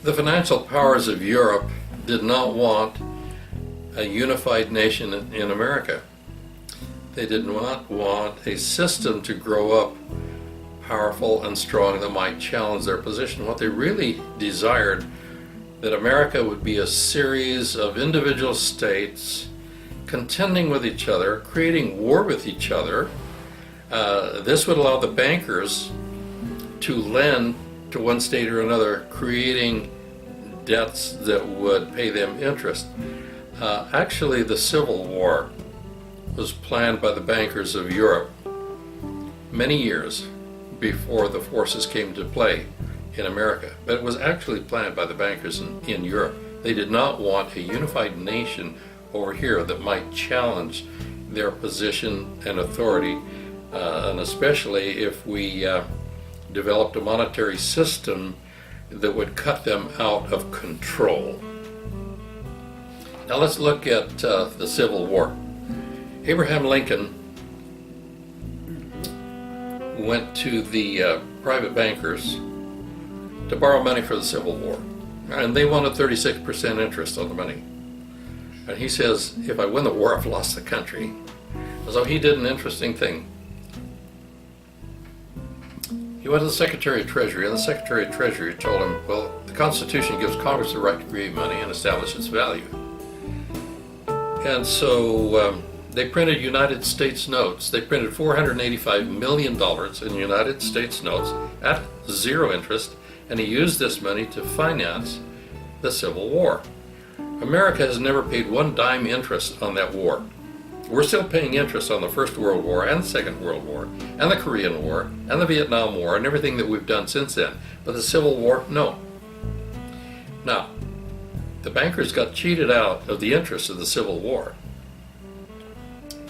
The financial powers of Europe did not want a unified nation in America. They did not want a system to grow up powerful and strong that might challenge their position. What they really desired, that America would be a series of individual states contending with each other, creating war with each other. This would allow the bankers to lend to one state or another, creating debts that would pay them interest. Actually, the Civil War was planned by the bankers of Europe many years before the forces came to play in America. But it was actually planned by the bankers in Europe. They did not want a unified nation over here that might challenge their position and authority, and especially if we developed a monetary system that would cut them out of control. Now let's look at the Civil War. Abraham Lincoln went to the private bankers to borrow money for the Civil War, and they wanted 36% interest on the money. And he says, if I win the war, I've lost the country. So he did an interesting thing. He went to the Secretary of Treasury, and the Secretary of Treasury told him, well, the Constitution gives Congress the right to create money and establish its value. And so they printed United States notes. They printed $485 million in United States notes at zero interest, and he used this money to finance the Civil War. America has never paid one dime interest on that war. We're still paying interest on the First World War and the Second World War and the Korean War and the Vietnam War and everything that we've done since then. But the Civil War, no. Now, the bankers got cheated out of the interest of the Civil War.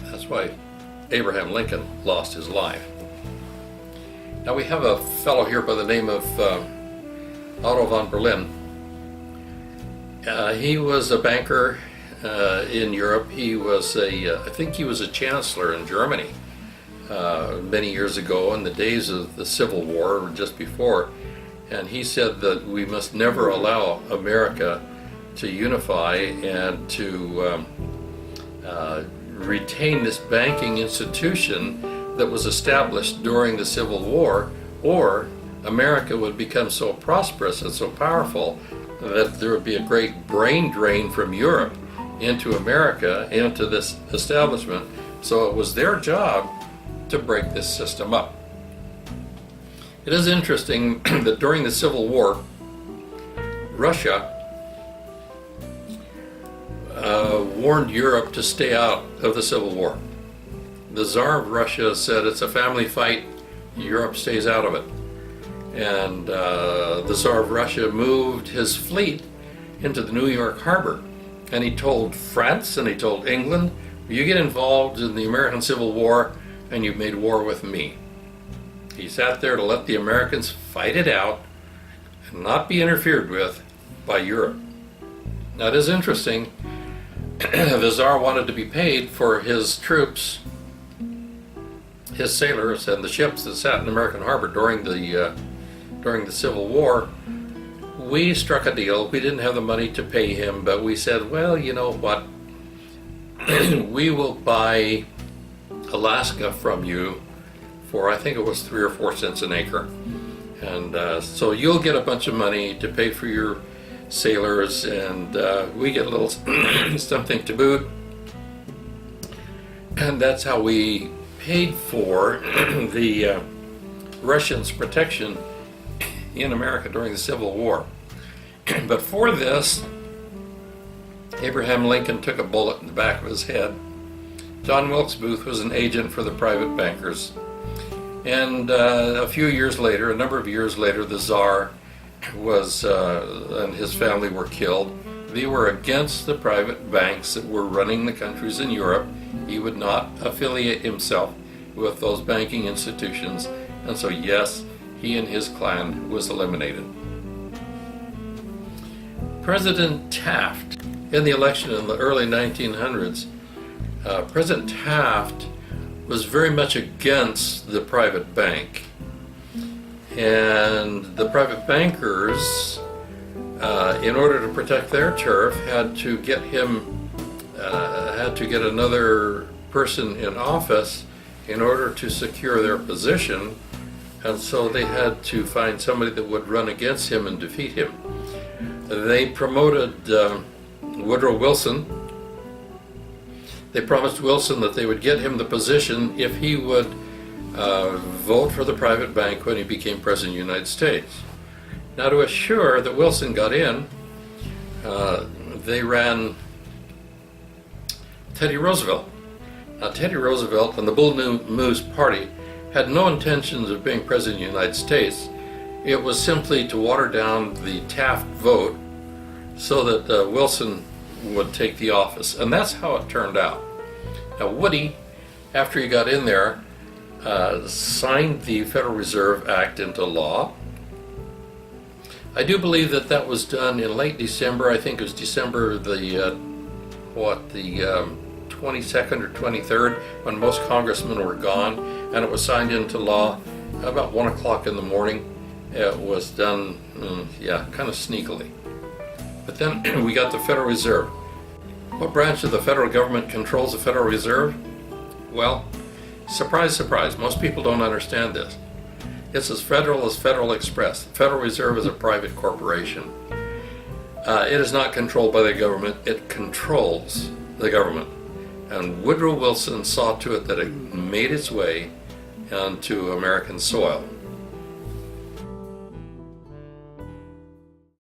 That's why Abraham Lincoln lost his life. Now we have a fellow here by the name of Otto von Berlin. He was a banker in Europe. He was I think he was a chancellor in Germany many years ago in the days of the Civil War, or just before. And he said that we must never allow America to unify and to retain this banking institution that was established during the Civil War, or America would become so prosperous and so powerful that there would be a great brain drain from Europe into America, into this establishment. So it was their job to break this system up. It is interesting that during the Civil War, Russia warned Europe to stay out of the Civil War. The Tsar of Russia said it's a family fight, Europe stays out of it. And the Tsar of Russia moved his fleet into the New York harbor. And he told France and he told England, you get involved in the American Civil War and you've made war with me. He sat there to let the Americans fight it out and not be interfered with by Europe. Now it is interesting, the Tsar wanted to be paid for his troops, his sailors, and the ships that sat in American harbor during the Civil War. We struck a deal. We didn't have the money to pay him, but we said, well, you know what? We will buy Alaska from you for, I think it was 3 or 4 cents an acre. And so you'll get a bunch of money to pay for your sailors, and we get a little something to boot. And that's how we paid for the Russians' protection in America during the Civil War. But for this, Abraham Lincoln took a bullet in the back of his head. John Wilkes Booth was an agent for the private bankers. And a number of years later, the Tsar and his family were killed. They were against the private banks that were running the countries in Europe. He would not affiliate himself with those banking institutions. And so, yes, he and his clan was eliminated. President Taft, in the election in the early 1900s, President Taft was very much against the private bank. And the private bankers in order to protect their turf, had to get another person in office in order to secure their position, and so they had to find somebody that would run against him and defeat him. They promoted Woodrow Wilson. They promised Wilson that they would get him the position if he would vote for the private bank when he became President of the United States. Now, to assure that Wilson got in, they ran Teddy Roosevelt. Now, Teddy Roosevelt and the Bull Moose Party had no intentions of being President of the United States. It was simply to water down the Taft vote so that Wilson would take the office. And that's how it turned out. Now, Woody, after he got in there, signed the Federal Reserve Act into law. I do believe that that was done in late December. I think it was December the 22nd or 23rd, when most congressmen were gone, and it was signed into law about 1 o'clock in the morning. It was done, kind of sneakily. But then we got the Federal Reserve. What branch of the federal government controls the Federal Reserve? Well, surprise, surprise, most people don't understand this. It's as federal as Federal Express. The Federal Reserve is a private corporation. It is not controlled by the government, it controls the government. And Woodrow Wilson saw to it that it made its way onto American soil.